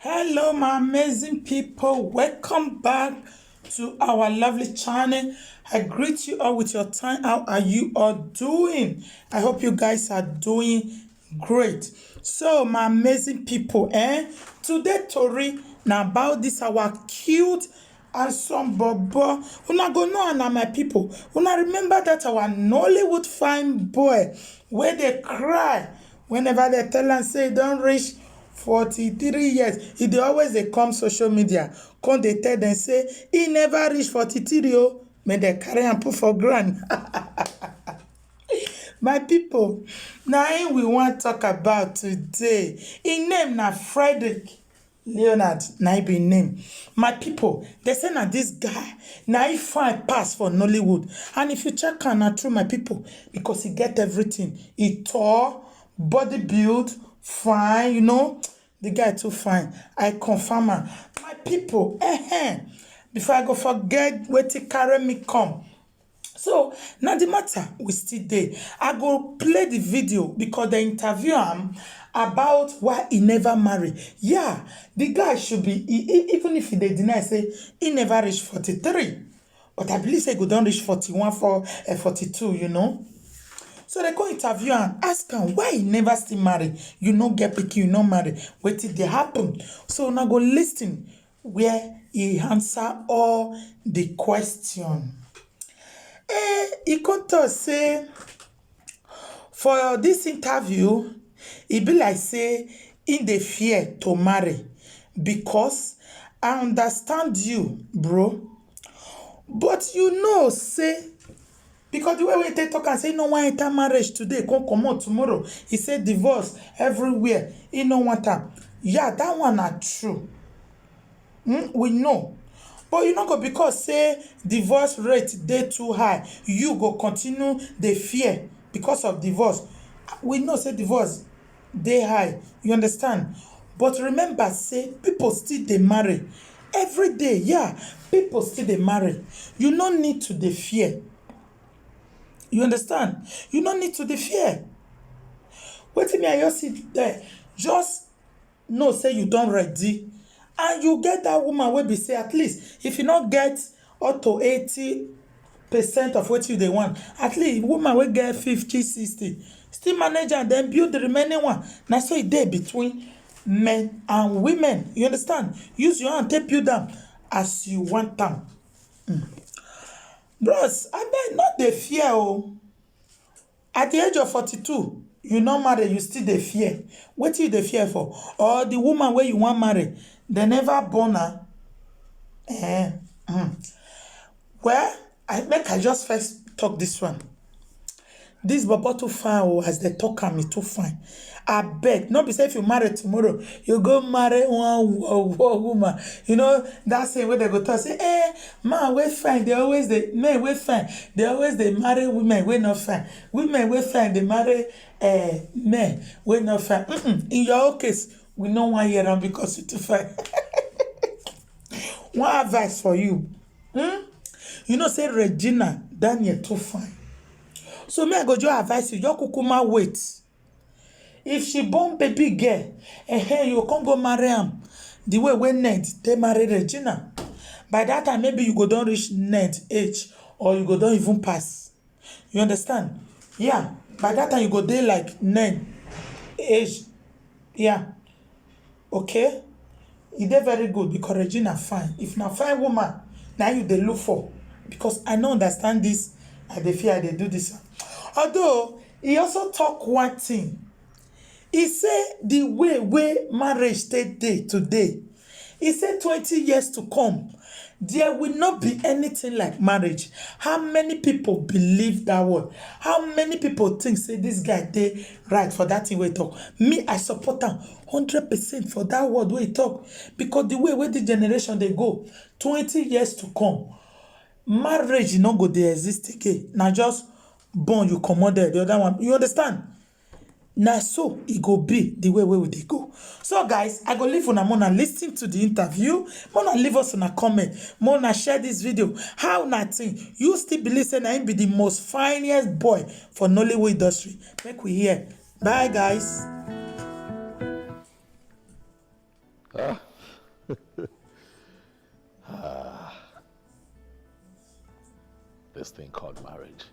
Hello, my amazing people. Welcome back to our lovely channel. I greet you all with your time. How are you all doing? I hope you guys are doing great. So, my amazing people, today, Tori, now about this our cute and some bobo. Una go know na my people. Una remember that our Nollywood fine boy where they cry whenever they tell and say don't reach 43 years. He dey always dey come social media come dey tell dem say he never reach 43 o, make dem carry am put for ground. My people, na him we wan talk about today. Him name na Fredrick Leonard, na him be name. My people, they say na this guy na him fine pass for Nollywood, and if you check am na true, my people, because he get everything. He tall, body build, fine, the guy too fine. I confirm am. My people, before I go forget wetin carry me come. So now the matter we still dey. I go play the video because they interview him about why he never marry. Yeah, the guy should be even if they deny say he never reach 43, but I believe say he go don reach 41 for 42. So they go interview and ask him why he never still marry. You no get pikin, you no marry. Wetin dey happen? So now go listen where he answer all the question. He come talk say for this interview, e be like say he dey fear to marry because I understand you, bro. But you know, say because the way we take talk and say no wan enter marriage today, come comot tomorrow. He say divorce everywhere. He no want am. Yeah, that one na true. We know. But you no go because say divorce rate dey too high, you go continue dey fear because of divorce. We know say divorce dey high. You understand? But remember, say people still dey marry every day. Yeah, people still dey marry. You no need to dey fear. You understand? You no need to dey fear. Wetin me and you see there, just know say you don ready. And you get that woman wey be say at least if you not get up to 80% of what you dey want, at least woman wey get 50, 60, still manage and then build the remaining one. Na so e dey between men and women. You understand? Use your hand take build am as you want am. Bros, abeg not dey fear o. At the age of 42, you no marry, you still dey fear. Wetin you dey fear for? Or the woman wey you wan marry, they never born her. Well, make I just first talk this one. This bobo too fine as they talk am, e too fine. Abeg, no be say if you marry tomorrow, you go marry one woman. You know that same way they go talk say, man wey fine, men wey fine, they always dey marry women wey not fine. Women wey fine, they marry men wey not fine. In your own case, we no wan hear am because you too fine. One advice for you. You know say Regina Daniel too fine. So me I go just advise you, just kukuma wait. If she born baby girl, you can't go marry am. The way when Ned they marry Regina. By that time, maybe you go don't reach Ned age, or you go don't even pass. You understand? Yeah. By that time, you go there like Ned age. Yeah. Okay? It dey very good because Regina fine. If na fine woman, now you dey look for. Because I no understand this. I dey fear I dey do this. Although he also talk one thing. He say the way marriage take dey today. He said 20 years to come, there will not be anything like marriage. How many people believe that word? How many people think say this guy dey right for that thing wey he talk? Me, I support am 100% for that word wey he talk. Because the way the generation they go, 20 years to come, marriage no go dey exist again. Now just born you comot there, the other one. You understand? Now so it go be the way we dey go. So guys, I go leave una mona listen to the interview. Mona leave us in a comment. Mona share this video. How nothing you still believe say na him be the most finest boy for Nollywood industry? Make we hear. Bye guys. This thing called marriage.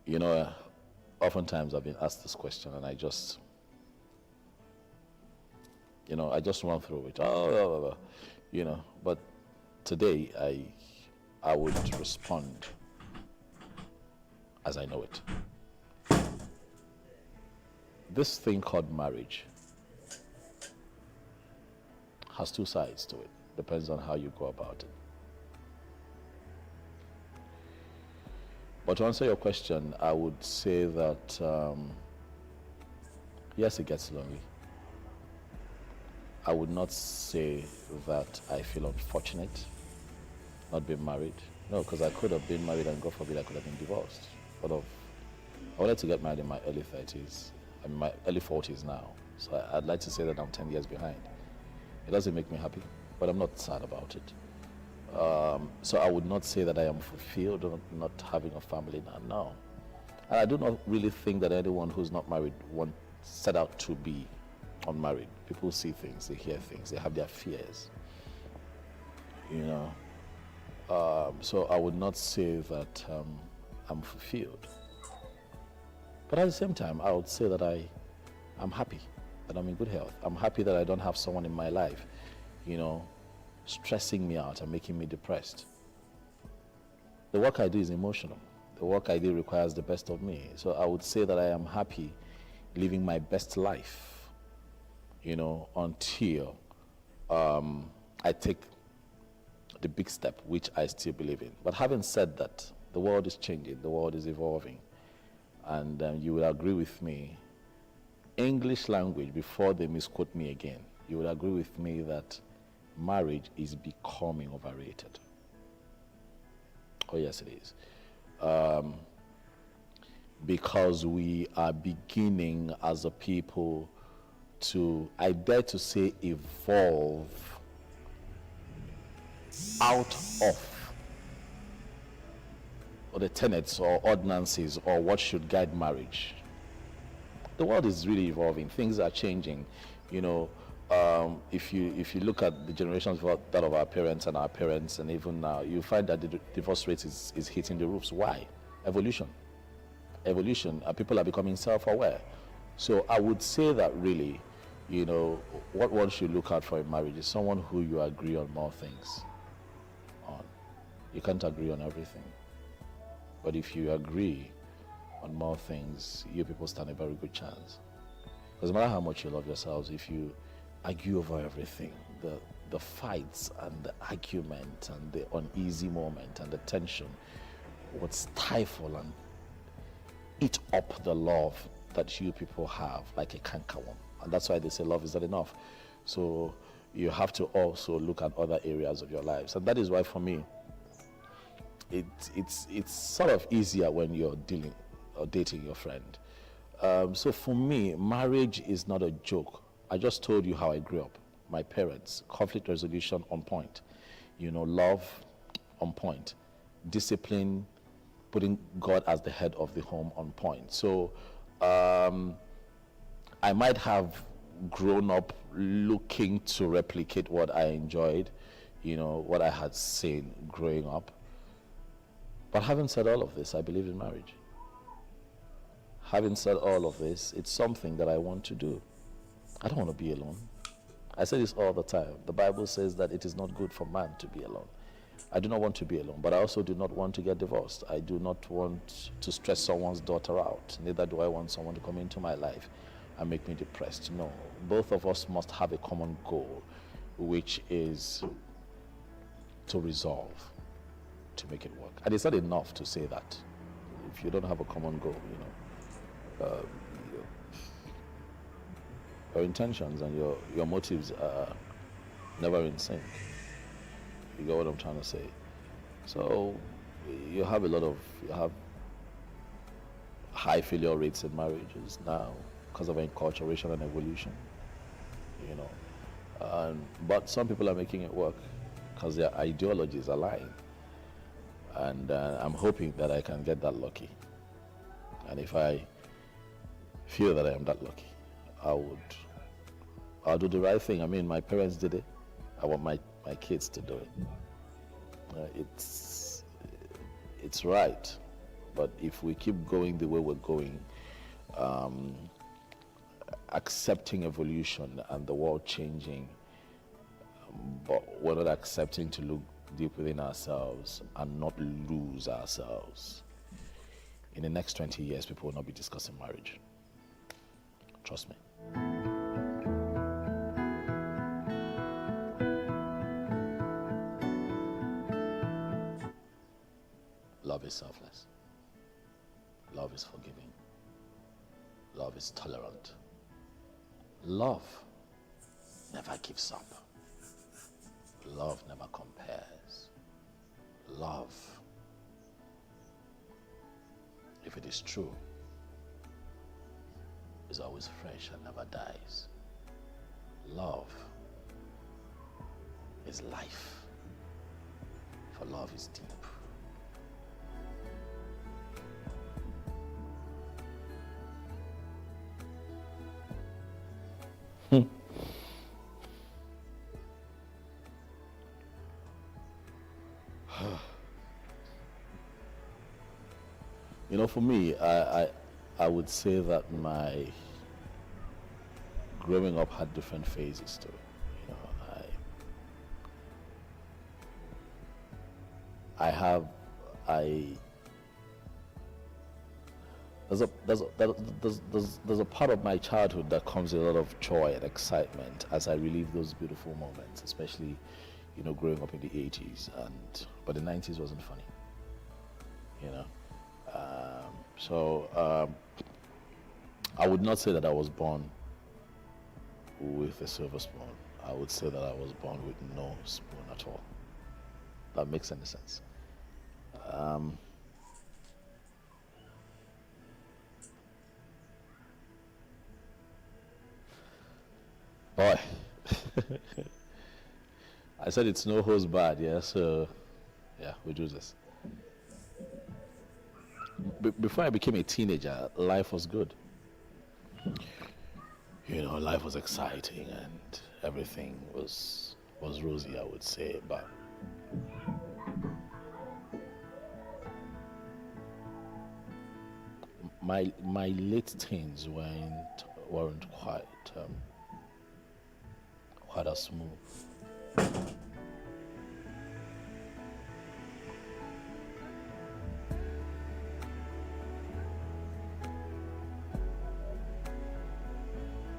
You know, oftentimes I've been asked this question and I just run through it. But today I would respond as I know it. This thing called marriage has two sides to it. Depends on how you go about it. But to answer your question, I would say that yes, it gets lonely. I would not say that I feel unfortunate not being married. No, because I could have been married and God forbid I could have been divorced. I wanted to get married in my early 30s. I'm in my early 40s now. So I'd like to say that I'm 10 years behind. It doesn't make me happy, but I'm not sad about it. So I would not say that I am fulfilled on not having a family now. No. And I do not really think that anyone who's not married set out to be unmarried. People see things, they hear things, they have their fears. So I would not say that I'm fulfilled. But at the same time, I would say that I'm happy, that I'm in good health. I'm happy that I don't have someone in my life, stressing me out and making me depressed. The work I do is emotional. The work I do requires the best of me. So I would say that I am happy living my best life, until I take the big step, which I still believe in. But having said that, the world is changing, the world is evolving. And you will agree with me, English language, before they misquote me again, you will agree with me that marriage is becoming overrated. Oh yes, it is. Because we are beginning as a people to, I dare to say, evolve out of the tenets or ordinances or what should guide marriage. The world is really evolving. Things are changing. If you look at the generations that of our parents and our parents, and even now, you find that the divorce rate is hitting the roofs. Why? Evolution. People are becoming self-aware. So I would say that really, what one should look out for in marriage is someone who you agree on more things on. You can't agree on everything. But if you agree on more things, you people stand a very good chance. Because no matter how much you love yourselves, if you argue over everything, the fights and the argument and the uneasy moment and the tension would stifle and eat up the love that you people have like a cankerworm. And that's why they say love is not enough. So you have to also look at other areas of your lives. And that is why for me, it's sort of easier when you're dealing or dating your friend. So for me, marriage is not a joke. I just told you how I grew up. My parents, conflict resolution on point. Love on point. Discipline, putting God as the head of the home on point. So I might have grown up looking to replicate what I enjoyed, what I had seen growing up. But having said all of this, I believe in marriage. Having said all of this, it's something that I want to do. I don't want to be alone. I say this all the time. The Bible says that it is not good for man to be alone. I do not want to be alone, but I also do not want to get divorced. I do not want to stress someone's daughter out. Neither do I want someone to come into my life and make me depressed. No, both of us must have a common goal, which is to resolve, to make it work. And it's not enough to say that. If you don't have a common goal, your intentions and your motives are never in sync. You get what I'm trying to say? So you have high failure rates in marriages now because of enculturation and evolution, but some people are making it work because their ideologies align. And I'm hoping that I can get that lucky. And if I feel that I am that lucky, I I'll do the right thing. I mean, my parents did it. I want my kids to do it. It's right. But if we keep going the way we're going, accepting evolution and the world changing, but we're not accepting to look deep within ourselves and not lose ourselves. In the next 20 years, people will not be discussing marriage. Trust me. Love is selfless. Love is forgiving. Love is tolerant. Love never gives up. Love never compares. Love, if it is true, is always fresh and never dies. Love is life, for love is deep. You know, for me, I would say that my growing up had different phases to it. You know, there's a part of my childhood that comes with a lot of joy and excitement as I relive those beautiful moments, especially, you know, growing up in the 80s, but the 90s wasn't funny, you know. I would not say that I was born with a silver spoon. I would say that I was born with no spoon at all. That makes any sense. Boy, I said it's no hose bad, yeah, so yeah, we do this. Before I became a teenager, life was good. You know, life was exciting and everything was rosy, I would say, but my late teens weren't quite as smooth.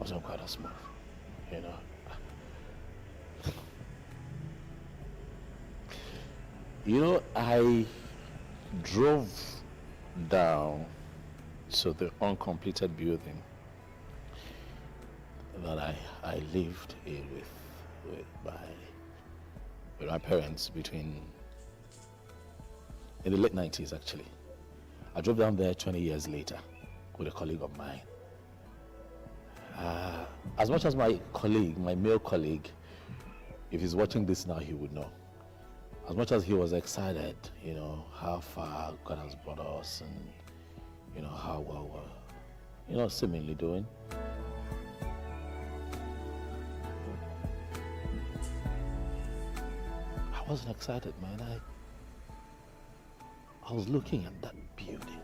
Wasn't quite as smooth, you know. You know, I drove down to the uncompleted building that I lived in with my parents in the late 90s, actually. I drove down there 20 years later with a colleague of mine. As much as my male colleague, if he's watching this now, he would know. As much as he was excited, you know, how far God has brought us and, you know, how well we're, you know, seemingly doing. I wasn't excited, man. I was looking at that building.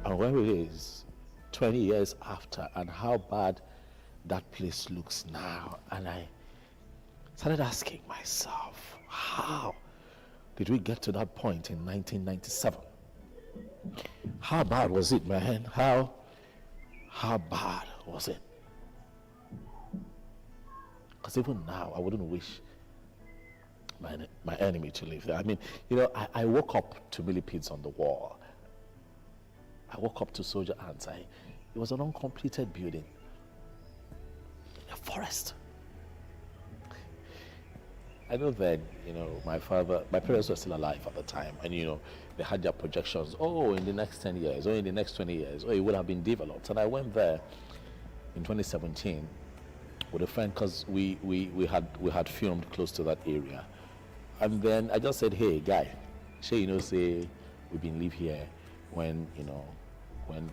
And where it is 20 years after, and how bad that place looks now, and I started asking myself, how did we get to that point in 1997? How bad was it, man? How bad was it? Because even now, I wouldn't wish my enemy to live there. I mean, you know, I woke up to millipedes on the wall. I woke up to soldier ants. It was an uncompleted building in a forest. I know that, you know, my parents were still alive at the time, and, you know, they had their projections, oh, in the next 10 years, or in the next 20 years, oh, it would have been developed. And I went there in 2017 with a friend, because we had filmed close to that area. And then I just said, hey, guy, sure, you know, say, we've been live here. when, you know, when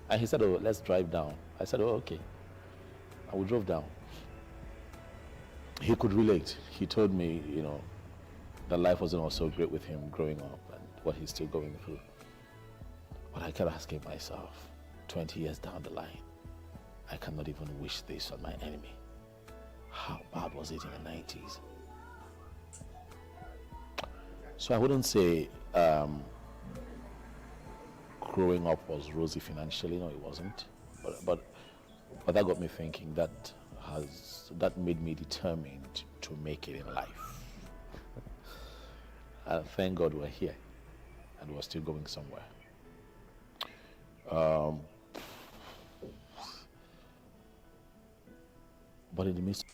and he said, oh, let's drive down. I said, oh, okay. And we drove down. He could relate. He told me, you know, that life wasn't also great with him growing up and what he's still going through. But I kept asking myself, 20 years down the line, I cannot even wish this on my enemy. How bad was it in the 90s? So I wouldn't say growing up was rosy financially. No, it wasn't. But that got me thinking. That made me determined to make it in life. And thank God we're here, and we're still going somewhere. But in the midst